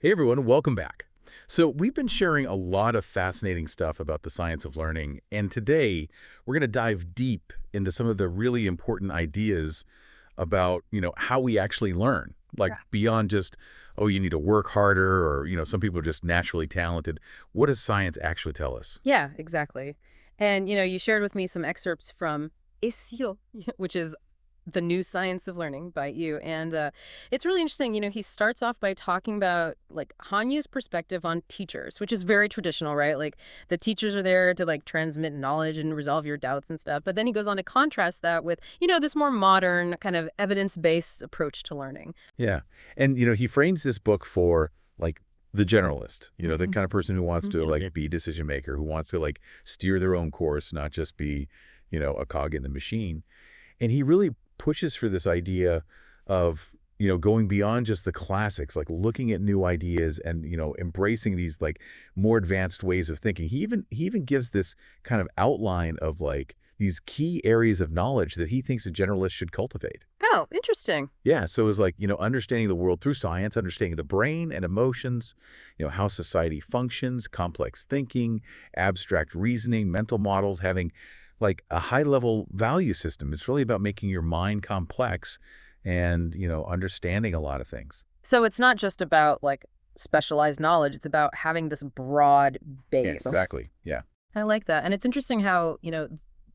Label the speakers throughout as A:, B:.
A: Hey everyone, welcome back. So we've been sharing a lot of fascinating stuff about the science of learning, and today we're going to dive deep into some of the really important ideas about, how we actually learn, like
B: Yeah.
A: beyond just, oh, you need to work harder or, some people are just naturally talented. What does science actually tell us?
B: Yeah, exactly. And, you shared with me some excerpts from Isio, which is The New Science of Learning by you. And it's really interesting. He starts off by talking about, like, Hanya's perspective on teachers, which is very traditional, right? Like, the teachers are there to, like, transmit knowledge and resolve your doubts and stuff. But then he goes on to contrast that with, this more modern kind of evidence-based approach to learning.
A: Yeah. And, he frames this book for like the generalist, the
B: Mhm.
A: kind of person who wants to
B: Mhm.
A: like be a decision maker, who wants to like steer their own course, not just be, a cog in the machine. And he really pushes for this idea of, going beyond just the classics, like looking at new ideas and, embracing these like more advanced ways of thinking. He even gives this kind of outline of like these key areas of knowledge that he thinks a generalist should cultivate.
B: Oh, interesting.
A: Yeah, so it's like, understanding the world through science, understanding the brain and emotions, how society functions, complex thinking, abstract reasoning, mental models, having like a high-level value system. It's really about making your mind complex and, understanding a lot of things.
B: So it's not just about, like, specialized knowledge. It's about having this broad
A: Yeah,
B: base.
A: exactly. Yeah.
B: I like that. And it's interesting how,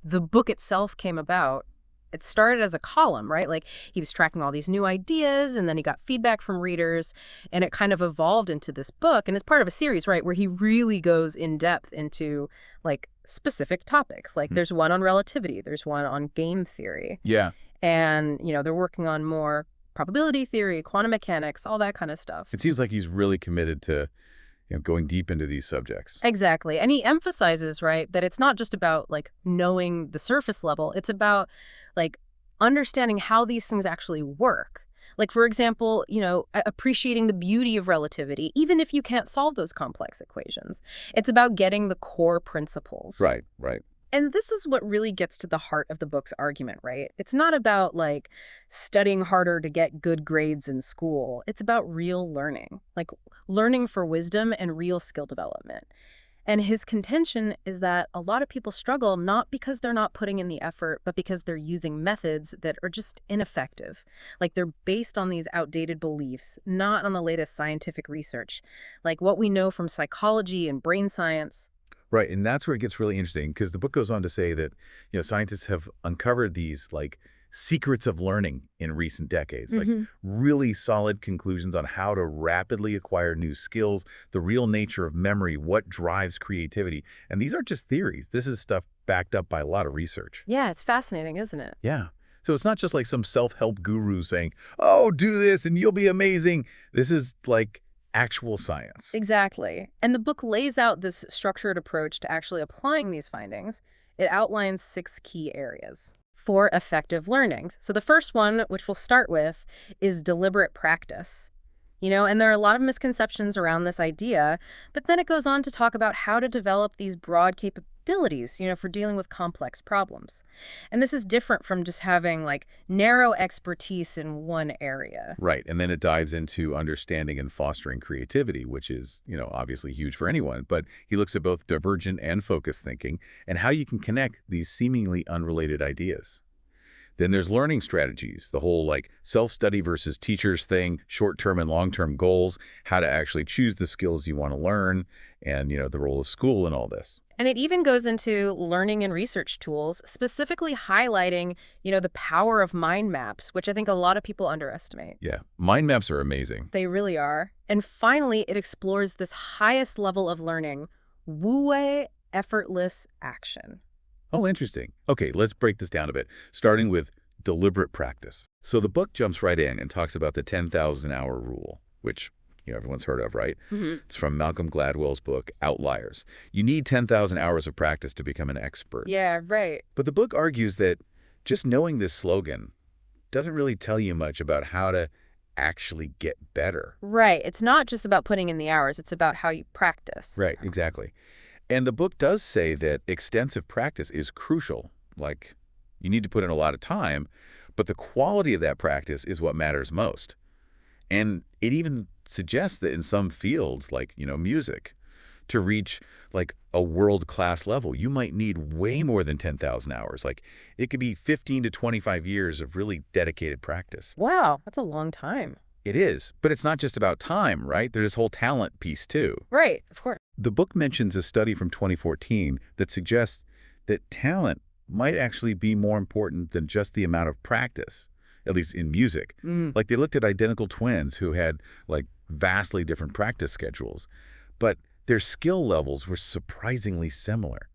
B: the book itself came about. It started as a column, right? Like, he was tracking all these new ideas and then he got feedback from readers and it kind of evolved into this book. And it's part of a series, right, where he really goes in depth into, like, specific topics. Like,
A: Mhm.
B: there's one on relativity, there's one on game theory.
A: Yeah.
B: And, they're working on more probability theory, quantum mechanics, all that kind of stuff.
A: It seems like he's really committed to, going deep into these subjects.
B: Exactly. And he emphasizes, right, that it's not just about, like, knowing the surface level. It's about, like, understanding how these things actually work. Like, for example, appreciating the beauty of relativity, even if you can't solve those complex equations. It's about getting the core principles.
A: Right, right.
B: And this is what really gets to the heart of the book's argument, right? It's not about, like, studying harder to get good grades in school. It's about real learning, like learning for wisdom and real skill development. And his contention is that a lot of people struggle not because they're not putting in the effort, but because they're using methods that are just ineffective. Like, they're based on these outdated beliefs, not on the latest scientific research, like what we know from psychology and brain science.
A: Right, and that's where it gets really interesting because the book goes on to say that, scientists have uncovered these like secrets of learning in recent decades, like
B: Hmm.
A: really solid conclusions on how to rapidly acquire new skills, the real nature of memory, what drives creativity. And these aren't just theories. This is stuff backed up by a lot of research.
B: Yeah, it's fascinating, isn't it?
A: Yeah. So it's not just like some self-help guru saying, "Oh, do this and you'll be amazing." This is like actual science.
B: Exactly. And the book lays out this structured approach to actually applying these findings. It outlines 6 key areas for effective learnings. So the first one, which we'll start with, is deliberate practice. And there are a lot of misconceptions around this idea, but then it goes on to talk about how to develop these broad capabilities, for dealing with complex problems. And this is different from just having, like, narrow expertise in one area.
A: Right. And then it dives into understanding and fostering creativity, which is, obviously huge for anyone. But he looks at both divergent and focused thinking and how you can connect these seemingly unrelated ideas. Then there's learning strategies, the whole like self-study versus teachers thing, short-term and long-term goals, how to actually choose the skills you want to learn, and, the role of school in all this.
B: And it even goes into learning and research tools, specifically highlighting, the power of mind maps, which I think a lot of people underestimate.
A: Yeah. Mind maps are amazing.
B: They really are. And finally, it explores this highest level of learning, wu-wei effortless action.
A: Oh, interesting. Okay, let's break this down a bit, starting with deliberate practice. So the book jumps right in and talks about the 10,000-hour rule, which everyone's heard of, right?
B: Hmm.
A: It's from Malcolm Gladwell's book, Outliers. You need 10,000 hours of practice to become an expert.
B: Yeah, right.
A: But the book argues that just knowing this slogan doesn't really tell you much about how to actually get better.
B: Right. It's not just about putting in the hours. It's about how you practice.
A: Right, exactly. And the book does say that extensive practice is crucial. Like, you need to put in a lot of time, but the quality of that practice is what matters most. And it even suggests that in some fields, like, music, to reach like a world-class level, you might need way more than 10,000 hours. Like, it could be 15 to 25 years of really dedicated practice.
B: Wow, that's a long time.
A: It is, but it's not just about time, right? There's this whole talent piece too.
B: Right, of course.
A: The book mentions a study from 2014 that suggests that talent might actually be more important than just the amount of practice, at least in music. Like, they looked at identical twins who had like vastly different practice schedules, but their skill levels were surprisingly similar.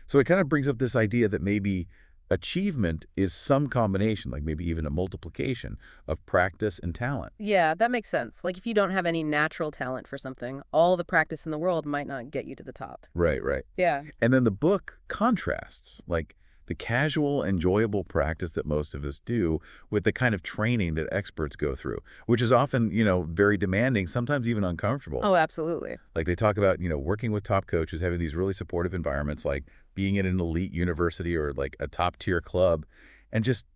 A: So it kind of brings up this idea that maybe achievement is some combination, like maybe even a multiplication of practice and talent.
B: Yeah, that makes sense. Like if you don't have any natural talent for something, all the practice in the world might not get you to the top.
A: Right, right.
B: Yeah.
A: And then the book contrasts, like, the casual, enjoyable practice that most of us do with the kind of training that experts go through, which is often, very demanding, sometimes even uncomfortable.
B: Oh, absolutely.
A: Like, they talk about, working with top coaches, having these really supportive environments, like being in an elite university or like a top-tier club, and just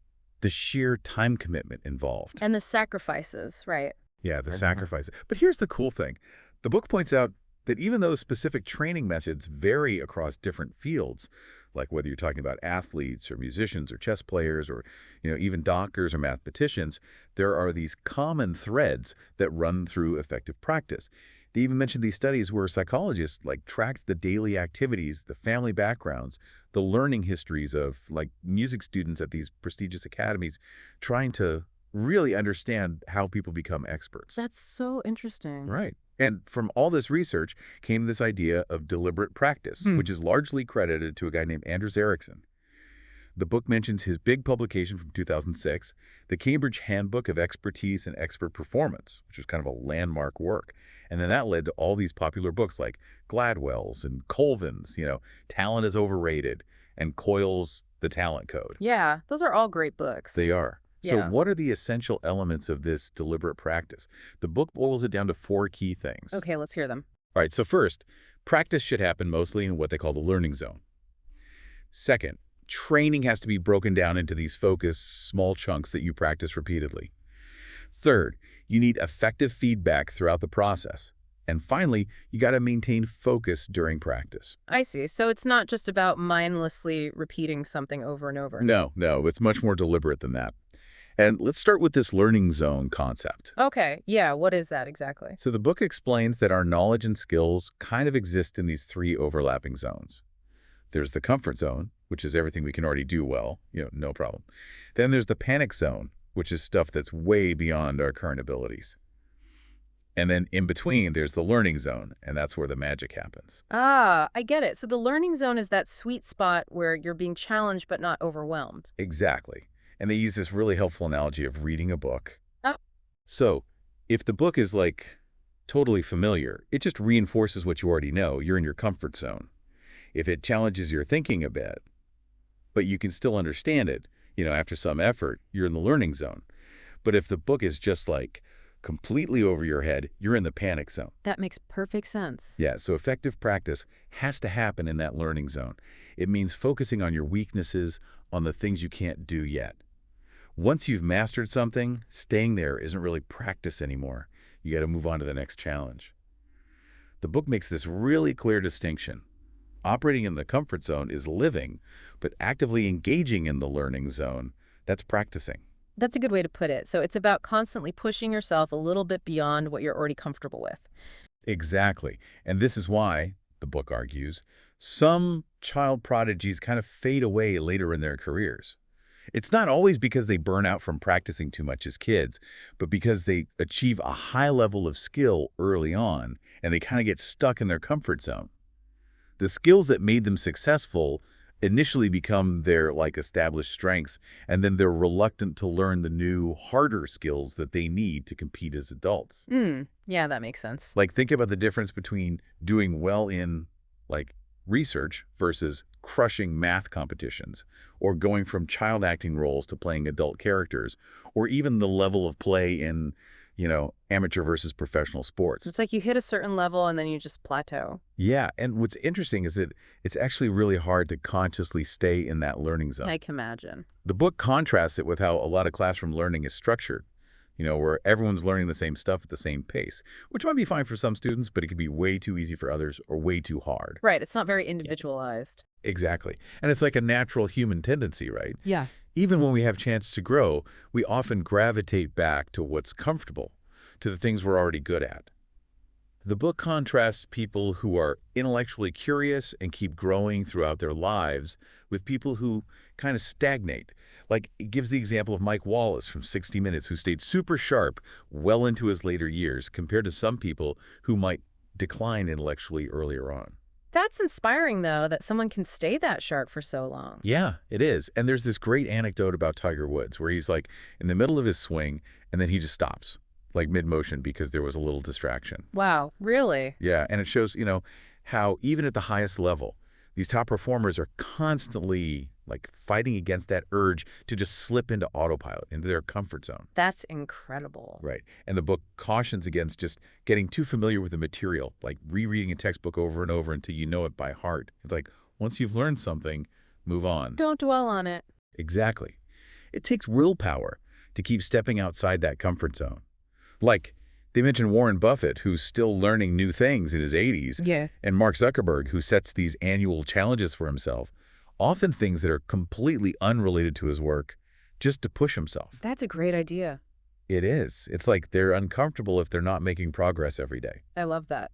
A: the sheer time commitment involved.
B: And the sacrifices, right?
A: Yeah, the sacrifices. But here's the cool thing. The book points out that even though specific training methods vary across different fields, like whether you're talking about athletes or musicians or chess players or, even doctors or mathematicians, there are these common threads that run through effective practice. They even mentioned these studies where psychologists like tracked the daily activities, the family backgrounds, the learning histories of like music students at these prestigious academies, trying to really understand how people become experts.
B: That's so interesting.
A: Right. And from all this research came this idea of deliberate practice, which is largely credited to a guy named Anders Ericsson. The book mentions his big publication from 2006, the Cambridge Handbook of Expertise and Expert Performance, which was kind of a landmark work. And then that led to all these popular books like Gladwell's and Colvin's, Talent is Overrated, and Coyle's The Talent Code.
B: Yeah, those are all great books.
A: They are. So
B: Yeah.
A: what are the essential elements of this deliberate practice? The book boils it down to 4 key things.
B: Okay, let's hear them.
A: All right, so first, practice should happen mostly in what they call the learning zone. Second, training has to be broken down into these focused, small chunks that you practice repeatedly. Third, you need effective feedback throughout the process. And finally, you got to maintain focus during practice.
B: I see. So it's not just about mindlessly repeating something over and over.
A: No, it's much more deliberate than that. And let's start with this learning zone concept.
B: Okay, yeah, what is that exactly?
A: So the book explains that our knowledge and skills kind of exist in these 3 overlapping zones. There's the comfort zone, which is everything we can already do well, no problem. Then there's the panic zone, which is stuff that's way beyond our current abilities. And then in between, there's the learning zone, and that's where the magic happens.
B: Ah, I get it. So the learning zone is that sweet spot where you're being challenged but not overwhelmed.
A: Exactly. And they use this really helpful analogy of reading a book.
B: Oh.
A: So if the book is like totally familiar, it just reinforces what you already know. You're in your comfort zone. If it challenges your thinking a bit, but you can still understand it, after some effort, you're in the learning zone. But if the book is just like completely over your head, you're in the panic zone.
B: That makes perfect sense.
A: Yeah, so effective practice has to happen in that learning zone. It means focusing on your weaknesses, on the things you can't do yet. Once you've mastered something, staying there isn't really practice anymore. You got to move on to the next challenge. The book makes this really clear distinction. Operating in the comfort zone is living, but actively engaging in the learning zone, that's practicing.
B: That's a good way to put it. So it's about constantly pushing yourself a little bit beyond what you're already comfortable with.
A: Exactly. And this is why, the book argues, some child prodigies kind of fade away later in their careers. It's not always because they burn out from practicing too much as kids, but because they achieve a high level of skill early on, and they kind of get stuck in their comfort zone. The skills that made them successful initially become their established strengths, and then they're reluctant to learn the new, harder skills that they need to compete as adults.
B: Yeah, that makes sense.
A: Like, think about the difference between doing well in, research versus crushing math competitions, or going from child acting roles to playing adult characters, or even the level of play in, amateur versus professional sports.
B: It's like you hit a certain level and then you just plateau.
A: Yeah, and what's interesting is that it's actually really hard to consciously stay in that learning zone.
B: I can imagine.
A: The book contrasts it with how a lot of classroom learning is structured. where everyone's learning the same stuff at the same pace, which might be fine for some students, but it can be way too easy for others or way too hard.
B: Right. It's not very individualized.
A: Exactly. And it's like a natural human tendency, right?
B: Yeah.
A: Even when we have chance to grow, we often gravitate back to what's comfortable, to the things we're already good at. The book contrasts people who are intellectually curious and keep growing throughout their lives with people who kind of stagnate. Like, it gives the example of Mike Wallace from 60 Minutes, who stayed super sharp well into his later years, compared to some people who might decline intellectually earlier on.
B: That's inspiring, though, that someone can stay that sharp for so long.
A: Yeah, it is. And there's this great anecdote about Tiger Woods where he's like in the middle of his swing and then he just stops, like mid-motion, because there was a little distraction.
B: Wow, really?
A: Yeah, and it shows, how even at the highest level, these top performers are constantly like fighting against that urge to just slip into autopilot, into their comfort zone.
B: That's incredible.
A: Right. And the book cautions against just getting too familiar with the material, like rereading a textbook over and over until you know it by heart. It's like, once you've learned something, move on.
B: Don't dwell on it.
A: Exactly. It takes willpower to keep stepping outside that comfort zone. Like, they mentioned Warren Buffett, who's still learning new things in his 80s,
B: Yeah.
A: and Mark Zuckerberg, who sets these annual challenges for himself, often things that are completely unrelated to his work, just to push himself.
B: That's a great idea.
A: It is. It's like they're uncomfortable if they're not making progress every day.
B: I love that.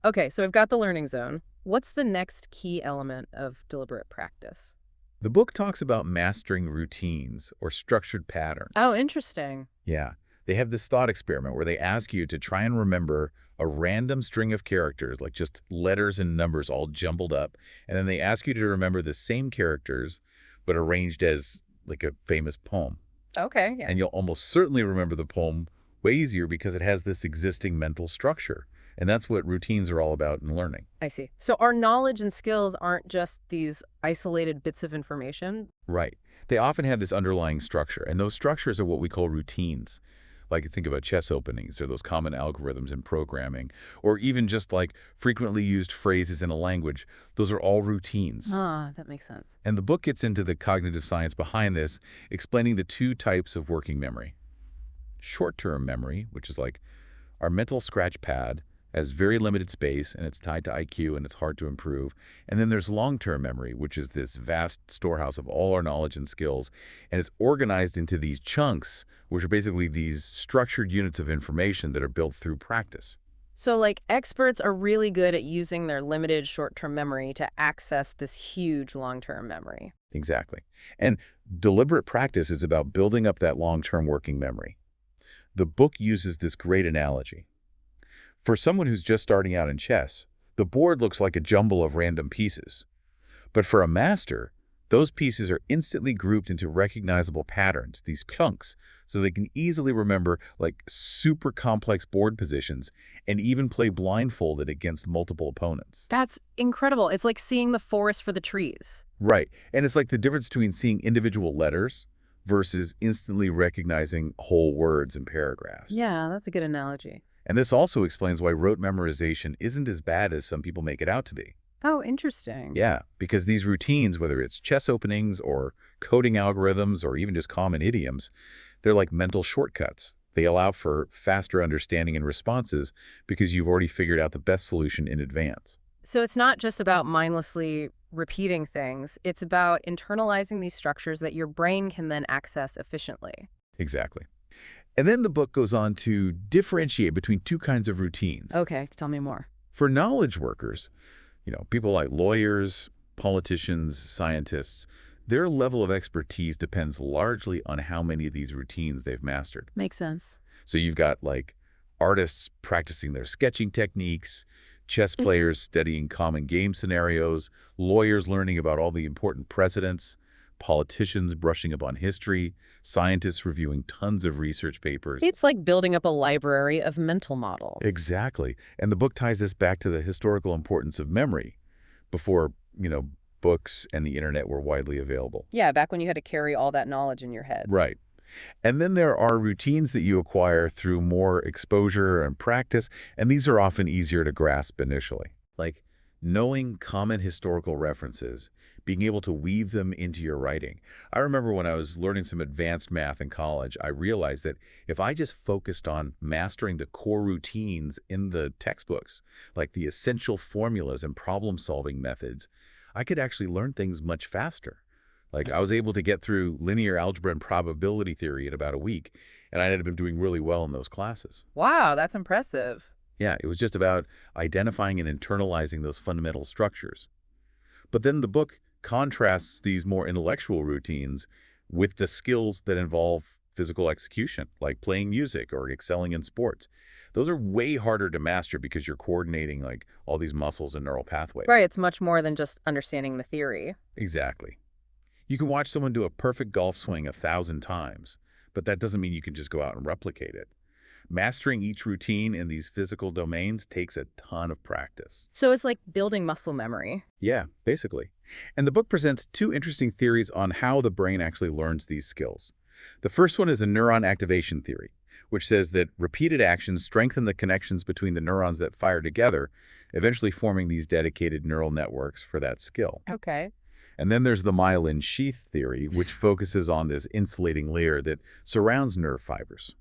B: Okay, so we've got the learning zone. What's the next key element of deliberate practice?
A: The book talks about mastering routines or structured patterns.
B: Oh, interesting.
A: Yeah. They have this thought experiment where they ask you to try and remember a random string of characters, like just letters and numbers all jumbled up, and then they ask you to remember the same characters, but arranged as like a famous poem.
B: Okay, yeah.
A: And you'll almost certainly remember the poem way easier because it has this existing mental structure. And that's what routines are all about in learning.
B: I see. So our knowledge and skills aren't just these isolated bits of information?
A: Right. They often have this underlying structure, and those structures are what we call routines. Like, think about chess openings or those common algorithms in programming, or even just like frequently used phrases in a language. Those are all routines.
B: Ah, that makes sense.
A: And the book gets into the cognitive science behind this, explaining the two types of working memory. Short-term memory, which is like our mental scratch pad, has very limited space and it's tied to IQ and it's hard to improve. And then there's long-term memory, which is this vast storehouse of all our knowledge and skills. And it's organized into these chunks, which are basically these structured units of information that are built through practice.
B: So, like, experts are really good at using their limited short-term memory to access this huge long-term memory.
A: Exactly. And deliberate practice is about building up that long-term working memory. The book uses this great analogy. For someone who's just starting out in chess, the board looks like a jumble of random pieces. But for a master, those pieces are instantly grouped into recognizable patterns, these chunks, so they can easily remember like super complex board positions and even play blindfolded against multiple opponents.
B: That's incredible. It's like seeing the forest for the trees.
A: Right. And it's like the difference between seeing individual letters versus instantly recognizing whole words and paragraphs.
B: Yeah, that's a good analogy.
A: And this also explains why rote memorization isn't as bad as some people make it out to be.
B: Oh, interesting.
A: Yeah, because these routines, whether it's chess openings or coding algorithms or even just common idioms, they're like mental shortcuts. They allow for faster understanding and responses because you've already figured out the best solution in advance.
B: So it's not just about mindlessly repeating things. It's about internalizing these structures that your brain can then access efficiently.
A: Exactly. And then the book goes on to differentiate between two kinds of routines.
B: Okay, tell me more.
A: For knowledge workers, people like lawyers, politicians, scientists, their level of expertise depends largely on how many of these routines they've mastered.
B: Makes sense.
A: So you've got like artists practicing their sketching techniques, chess players studying common game scenarios, lawyers learning about all the important precedents, politicians brushing up on history, scientists reviewing tons of research papers.
B: It's like building up a library of mental models.
A: Exactly. And the book ties this back to the historical importance of memory before, books and the internet were widely available.
B: Yeah, back when you had to carry all that knowledge in your head.
A: Right. And then there are routines that you acquire through more exposure and practice, and these are often easier to grasp initially. Like knowing common historical references, being able to weave them into your writing. I remember when I was learning some advanced math in college, I realized that if I just focused on mastering the core routines in the textbooks, like the essential formulas and problem-solving methods, I could actually learn things much faster. Like I was able to get through linear algebra and probability theory in about a week, and I ended up doing really well in those classes.
B: Wow, that's impressive.
A: Yeah, it was just about identifying and internalizing those fundamental structures. But then the book contrasts these more intellectual routines with the skills that involve physical execution, like playing music or excelling in sports. Those are way harder to master because you're coordinating like all these muscles and neural pathways.
B: Right, it's much more than just understanding the theory.
A: Exactly. You can watch someone do a perfect golf swing 1,000 times, but that doesn't mean you can just go out and replicate it. Mastering each routine in these physical domains takes a ton of practice.
B: So it's like building muscle memory.
A: Yeah, basically. And the book presents two interesting theories on how the brain actually learns these skills. The first one is a neuron activation theory, which says that repeated actions strengthen the connections between the neurons that fire together, eventually forming these dedicated neural networks for that skill.
B: Okay.
A: And then there's the myelin sheath theory, which focuses on this insulating layer that surrounds nerve fibers.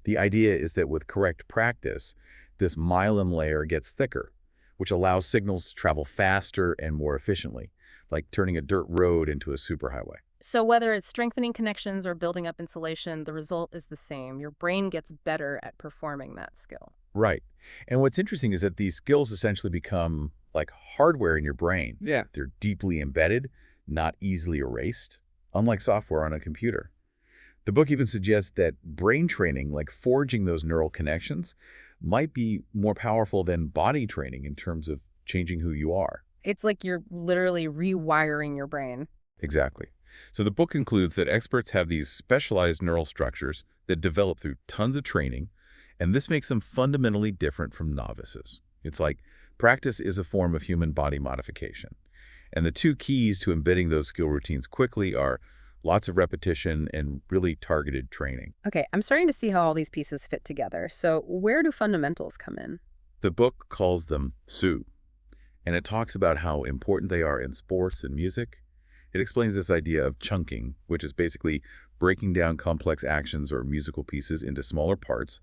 A: The idea is that with correct practice, this myelin layer gets thicker, which allows signals to travel faster and more efficiently, like turning a dirt road into a superhighway.
B: So whether it's strengthening connections or building up insulation, the result is the same. Your brain gets better at performing that skill.
A: Right. And what's interesting is that these skills essentially become like hardware in your brain.
C: Yeah.
A: They're deeply embedded, not easily erased, unlike software on a computer. The book even suggests that brain training, like forging those neural connections, might be more powerful than body training in terms of changing who you are.
B: It's like you're literally rewiring your brain.
A: Exactly. So the book concludes that experts have these specialized neural structures that develop through tons of training, and this makes them fundamentally different from novices. It's like practice is a form of human body modification. And the two keys to embedding those skill routines quickly are lots of repetition and really targeted training.
B: Okay, I'm starting to see how all these pieces fit together. So where do fundamentals come in?
A: The book calls them Su, and it talks about how important they are in sports and music. It explains this idea of chunking, which is basically breaking down complex actions or musical pieces into smaller parts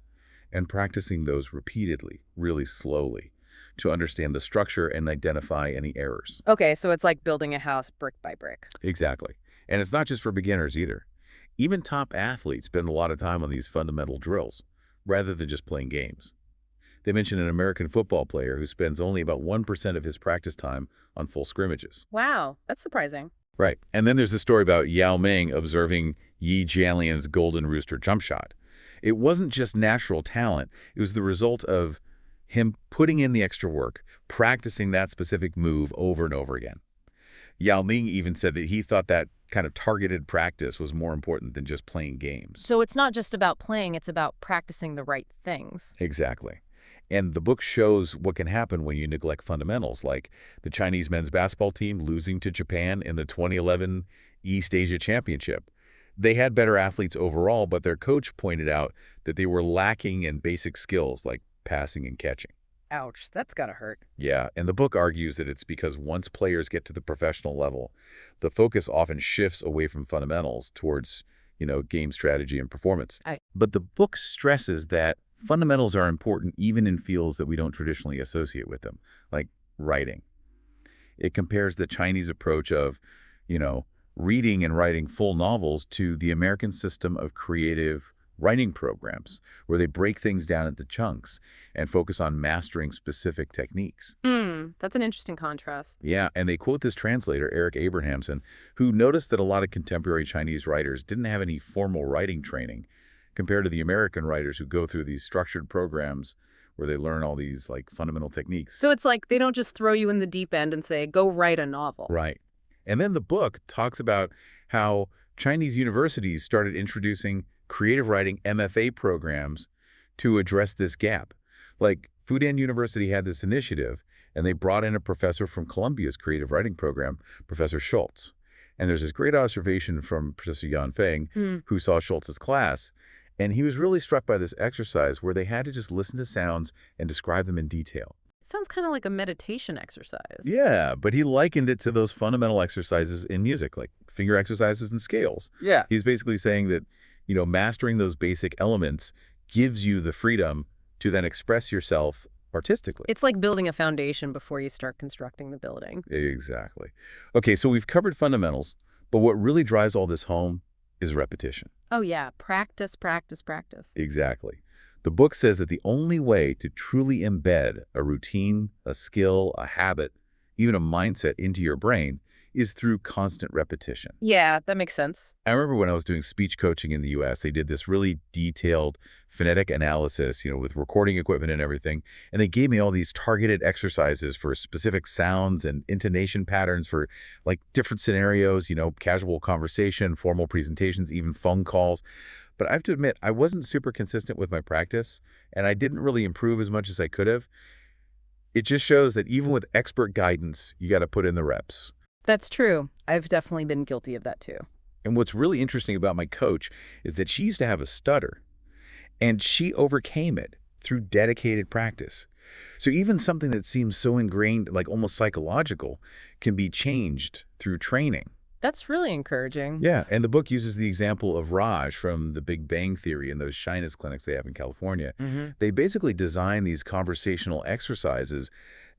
A: and practicing those repeatedly, really slowly, to understand the structure and identify any errors.
B: Okay, so it's like building a house brick by brick.
A: Exactly. And it's not just for beginners either. Even top athletes spend a lot of time on these fundamental drills, rather than just playing games. They mention an American football player who spends only about 1% of his practice time on full scrimmages.
B: Wow, that's surprising.
A: Right. And then there's a story about Yao Ming observing Yi Jianlian's golden rooster jump shot. It wasn't just natural talent. It was the result of him putting in the extra work, practicing that specific move over and over again. Yao Ming even said that he thought that kind of targeted practice was more important than just playing games.
B: So it's not just about playing, it's about practicing the right things.
A: Exactly. And the book shows what can happen when you neglect fundamentals, like the Chinese men's basketball team losing to Japan in the 2011 East Asia Championship. They had better athletes overall, but their coach pointed out that they were lacking in basic skills like passing and catching.
B: Ouch, that's gotta hurt.
A: Yeah, and the book argues that it's because once players get to the professional level, the focus often shifts away from fundamentals towards, game strategy and performance. But the book stresses that fundamentals are important even in fields that we don't traditionally associate with them, like writing. It compares the Chinese approach of, reading and writing full novels to the American system of creative writing programs, where they break things down into chunks and focus on mastering specific techniques.
B: That's an interesting contrast.
A: Yeah, and they quote this translator, Eric Abrahamson, who noticed that a lot of contemporary Chinese writers didn't have any formal writing training compared to the American writers who go through these structured programs where they learn all these fundamental techniques.
B: So it's like they don't just throw you in the deep end and say, go write a novel.
A: Right. And then the book talks about how Chinese universities started introducing creative writing MFA programs to address this gap. Like Fudan University had this initiative, and they brought in a professor from Columbia's creative writing program, Professor Schultz. And there's this great observation from Professor Yan Feng, who saw Schultz's class, and he was really struck by this exercise where they had to just listen to sounds and describe them in detail.
B: sounds kind of like a meditation exercise.
A: Yeah, but he likened it to those fundamental exercises in music, like finger exercises and scales.
C: Yeah.
A: He's basically saying that, mastering those basic elements gives you the freedom to then express yourself artistically.
B: It's like building a foundation before you start constructing the building.
A: Exactly. Okay, so we've covered fundamentals, but what really drives all this home is repetition.
B: Oh, yeah. Practice, practice, practice.
A: Exactly. The book says that the only way to truly embed a routine, a skill, a habit, even a mindset into your brain is through constant repetition.
B: Yeah, that makes sense.
A: I remember when I was doing speech coaching in the US, they did this really detailed phonetic analysis, with recording equipment and everything. And they gave me all these targeted exercises for specific sounds and intonation patterns for like different scenarios, casual conversation, formal presentations, even phone calls. But I have to admit, I wasn't super consistent with my practice, and I didn't really improve as much as I could have. It just shows that even with expert guidance, you got to put in the reps.
B: That's true. I've definitely been guilty of that too.
A: And what's really interesting about my coach is that she used to have a stutter, and she overcame it through dedicated practice. So even something that seems so ingrained, like almost psychological, can be changed through training.
B: That's really encouraging.
A: Yeah, and the book uses the example of Raj from the Big Bang Theory and those shyness clinics they have in California. They basically design these conversational exercises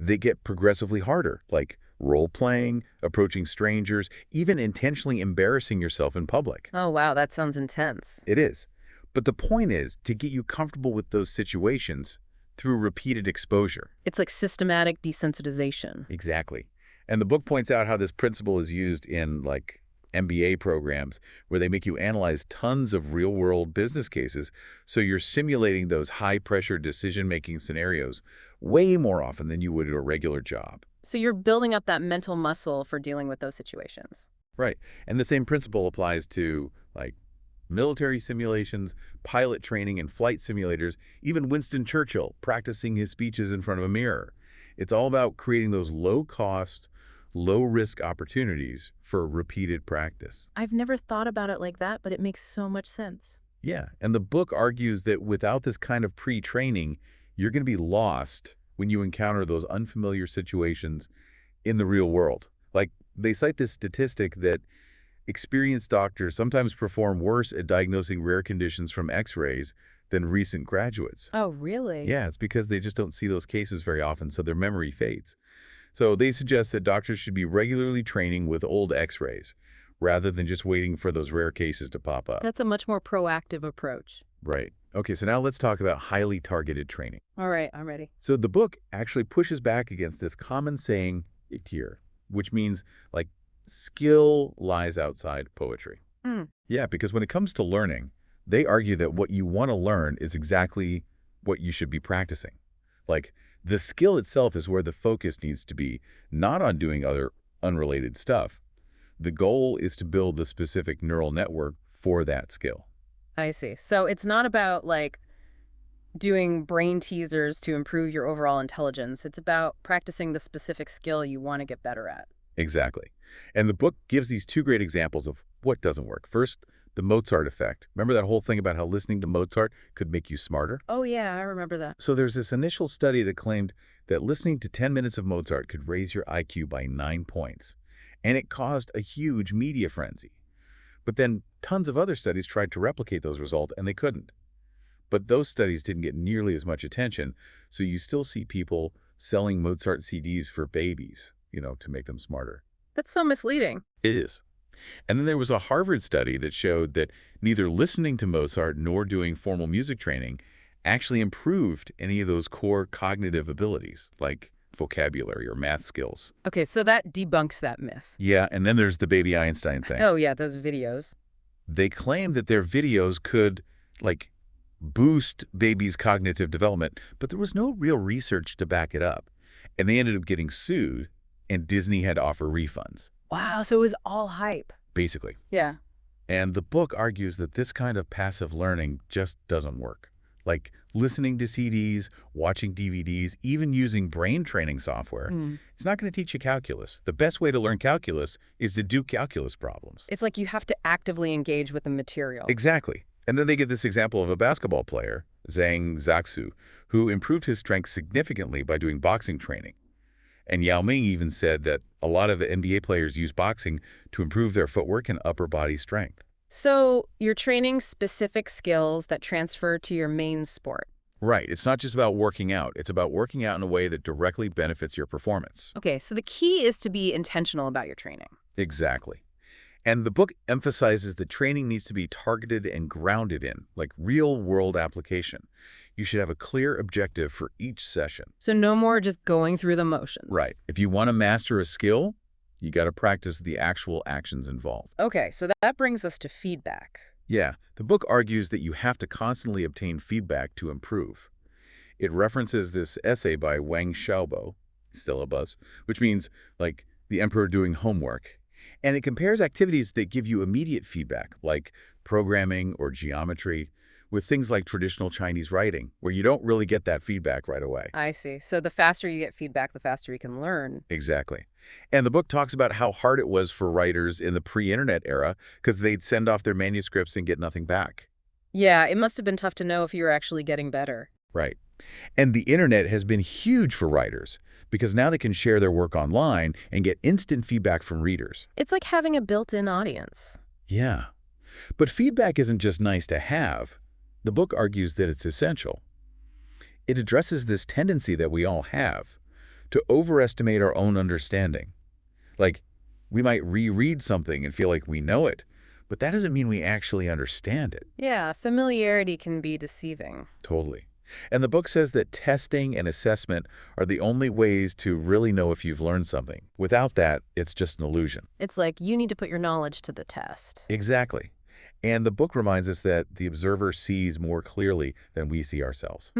A: that get progressively harder, like role-playing, approaching strangers, even intentionally embarrassing yourself in public.
B: Oh, wow. That sounds intense.
A: It is. But the point is to get you comfortable with those situations through repeated exposure.
B: It's like systematic desensitization.
A: Exactly. And the book points out how this principle is used in like MBA programs where they make you analyze tons of real-world business cases, so you're simulating those high-pressure decision-making scenarios way more often than you would at a regular job.
B: So you're building up that mental muscle for dealing with those situations.
A: Right. And the same principle applies to like military simulations, pilot training, and flight simulators, even Winston Churchill practicing his speeches in front of a mirror. It's all about creating those low-cost, low-risk opportunities for repeated practice.
B: I've never thought about it like that, but it makes so much sense.
A: Yeah, and the book argues that without this kind of pre-training, you're going to be lost when you encounter those unfamiliar situations in the real world. Like, they cite this statistic that experienced doctors sometimes perform worse at diagnosing rare conditions from X-rays than recent graduates.
B: Oh, really?
A: Yeah, it's because they just don't see those cases very often, so their memory fades. So they suggest that doctors should be regularly training with old X-rays rather than just waiting for those rare cases to pop up.
B: That's a much more proactive approach.
A: Right. Okay, so now let's talk about highly targeted training.
B: All right, I'm ready.
A: So the book actually pushes back against this common saying here, which means like skill lies outside poetry. Yeah, because when it comes to learning, they argue that what you want to learn is exactly what you should be practicing. Like, the skill itself is where the focus needs to be, not on doing other unrelated stuff. The goal is to build the specific neural network for that skill.
B: I see. So it's not about like doing brain teasers to improve your overall intelligence. It's about practicing the specific skill you want to get better at.
A: Exactly. And the book gives these two great examples of what doesn't work. First, the Mozart effect. Remember that whole thing about how listening to Mozart could make you smarter?
B: Oh, yeah, I remember that.
A: So there's this initial study that claimed that listening to 10 minutes of Mozart could raise your IQ by 9 points. And it caused a huge media frenzy. But then tons of other studies tried to replicate those results, and they couldn't. But those studies didn't get nearly as much attention, so you still see people selling Mozart CDs for babies, to make them smarter.
B: That's so misleading.
A: It is. And then there was a Harvard study that showed that neither listening to Mozart nor doing formal music training actually improved any of those core cognitive abilities, like vocabulary or math skills.
B: Okay, so that debunks that myth.
A: Yeah, and then there's the baby Einstein thing.
B: Oh, yeah, those videos.
A: They claim that their videos could, boost babies' cognitive development, but there was no real research to back it up. And they ended up getting sued, and Disney had to offer refunds.
B: Wow, so it was all hype.
A: Basically.
B: Yeah.
A: And the book argues that this kind of passive learning just doesn't work. Like listening to CDs, watching DVDs, even using brain training software, it's not going to teach you calculus. The best way to learn calculus is to do calculus problems.
B: It's like you have to actively engage with the material.
A: Exactly. And then they give this example of a basketball player, Zhang Zaxu, who improved his strength significantly by doing boxing training. And Yao Ming even said that a lot of NBA players use boxing to improve their footwork and upper body strength.
B: So you're training specific skills that transfer to your main sport.
A: Right. It's not just about working out. It's about working out in a way that directly benefits your performance.
B: Okay, so the key is to be intentional about your training.
A: Exactly. And the book emphasizes that training needs to be targeted and grounded in, like real-world application. You should have a clear objective for each session.
B: So no more just going through the motions.
A: Right. If you want to master a skill, you got to practice the actual actions involved.
B: Okay, so that brings us to feedback.
A: Yeah, the book argues that you have to constantly obtain feedback to improve. It references this essay by Wang Xiaobo, still a buzz, which means, like, the emperor doing homework. And it compares activities that give you immediate feedback, like programming or geometry, with things like traditional Chinese writing, where you don't really get that feedback right away.
B: I see. So the faster you get feedback, the faster you can learn.
A: Exactly. And the book talks about how hard it was for writers in the pre-internet era because they'd send off their manuscripts and get nothing back.
B: Yeah, it must have been tough to know if you were actually getting better.
A: Right. And the internet has been huge for writers because now they can share their work online and get instant feedback from readers.
B: It's like having a built-in audience.
A: Yeah. But feedback isn't just nice to have. The book argues that it's essential. It addresses this tendency that we all have to overestimate our own understanding. Like, we might reread something and feel like we know it, but that doesn't mean we actually understand it.
B: Yeah, familiarity can be deceiving.
A: Totally. And the book says that testing and assessment are the only ways to really know if you've learned something. Without that, it's just an illusion.
B: It's like you need to put your knowledge to the test.
A: Exactly. And the book reminds us that the observer sees more clearly than we see ourselves.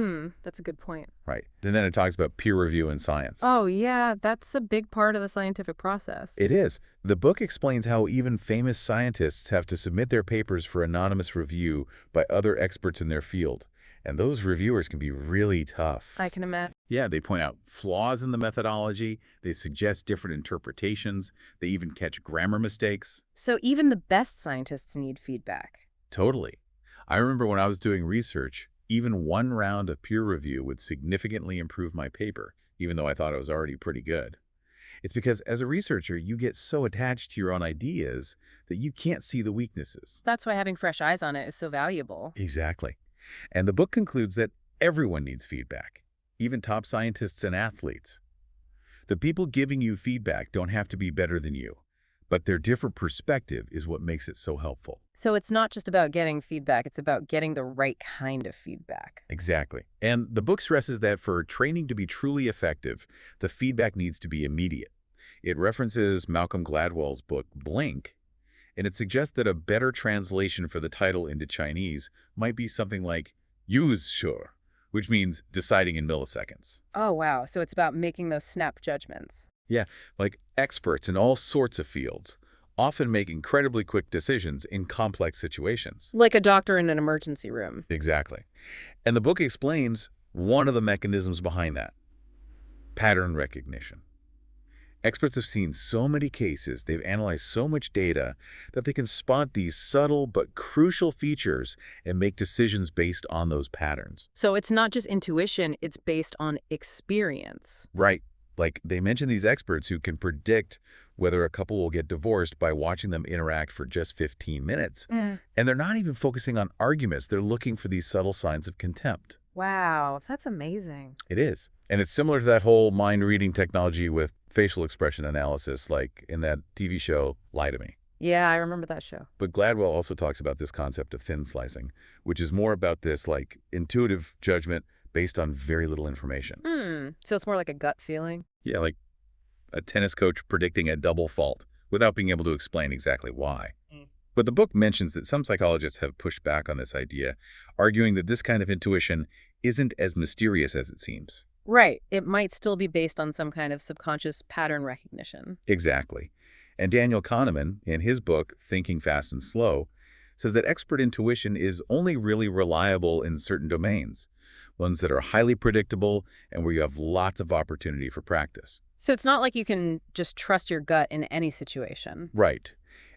B: That's a good point.
A: Right. And then it talks about peer review in science.
B: Oh, yeah, that's a big part of the scientific process.
A: It is. The book explains how even famous scientists have to submit their papers for anonymous review by other experts in their field. And those reviewers can be really tough.
B: I can imagine.
A: Yeah, they point out flaws in the methodology, they suggest different interpretations, they even catch grammar mistakes.
B: So even the best scientists need feedback.
A: Totally. I remember when I was doing research, even one round of peer review would significantly improve my paper, even though I thought it was already pretty good. It's because as a researcher, you get so attached to your own ideas that you can't see the weaknesses.
B: That's why having fresh eyes on it is so valuable.
A: Exactly. And the book concludes that everyone needs feedback, even top scientists and athletes. The people giving you feedback don't have to be better than you, but their different perspective is what makes it so helpful.
B: So it's not just about getting feedback, it's about getting the right kind of feedback.
A: Exactly. And the book stresses that for training to be truly effective, the feedback needs to be immediate. It references Malcolm Gladwell's book, Blink, and it suggests that a better translation for the title into Chinese might be something like use sure, which means deciding in milliseconds.
B: Oh, wow. So it's about making those snap judgments.
A: Yeah, like experts in all sorts of fields often make incredibly quick decisions in complex situations.
B: Like a doctor in an emergency room.
A: Exactly. And the book explains one of the mechanisms behind that: pattern recognition. Experts have seen so many cases, they've analyzed so much data, that they can spot these subtle but crucial features and make decisions based on those patterns.
B: So it's not just intuition, it's based on experience.
A: Right. Like, they mention these experts who can predict whether a couple will get divorced by watching them interact for just 15 minutes. And they're not even focusing on arguments. They're looking for these subtle signs of contempt.
B: Wow, that's amazing.
A: It is. And it's similar to that whole mind-reading technology with facial expression analysis, like in that TV show, Lie to Me.
B: Yeah, I remember that show.
A: But Gladwell also talks about this concept of thin slicing, which is more about this, like, intuitive judgment based on very little information.
B: So it's more like a gut feeling?
A: Yeah, like a tennis coach predicting a double fault without being able to explain exactly why. But the book mentions that some psychologists have pushed back on this idea, arguing that this kind of intuition isn't as mysterious as it seems.
B: Right. It might still be based on some kind of subconscious pattern recognition.
A: Exactly. And Daniel Kahneman, in his book, Thinking Fast and Slow, says that expert intuition is only really reliable in certain domains, ones that are highly predictable and where you have lots of opportunity for practice.
B: So it's not like you can just trust your gut in any situation.
A: Right.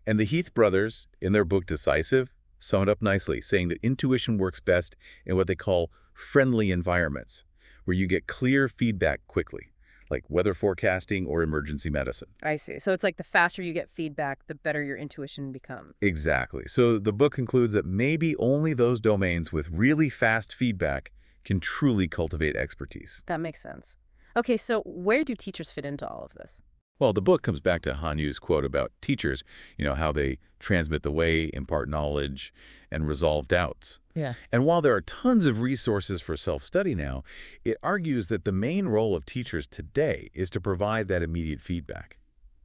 A: And the Heath brothers, in their book Decisive, sum it up nicely, saying that intuition works best in what they call friendly environments, where you get clear feedback quickly, like weather forecasting or emergency medicine.
B: I see. So it's like the faster you get feedback, the better your intuition becomes.
A: Exactly. So the book concludes that maybe only those domains with really fast feedback can truly cultivate expertise.
B: That makes sense. Okay, so where do teachers fit into all of this?
A: Well, the book comes back to Hanyu's quote about teachers, how they transmit the way, impart knowledge, and resolve doubts.
B: Yeah.
A: And while there are tons of resources for self-study now, it argues that the main role of teachers today is to provide that immediate feedback.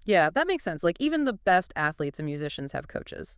B: Yeah, that makes sense. Like even the best athletes and musicians have coaches.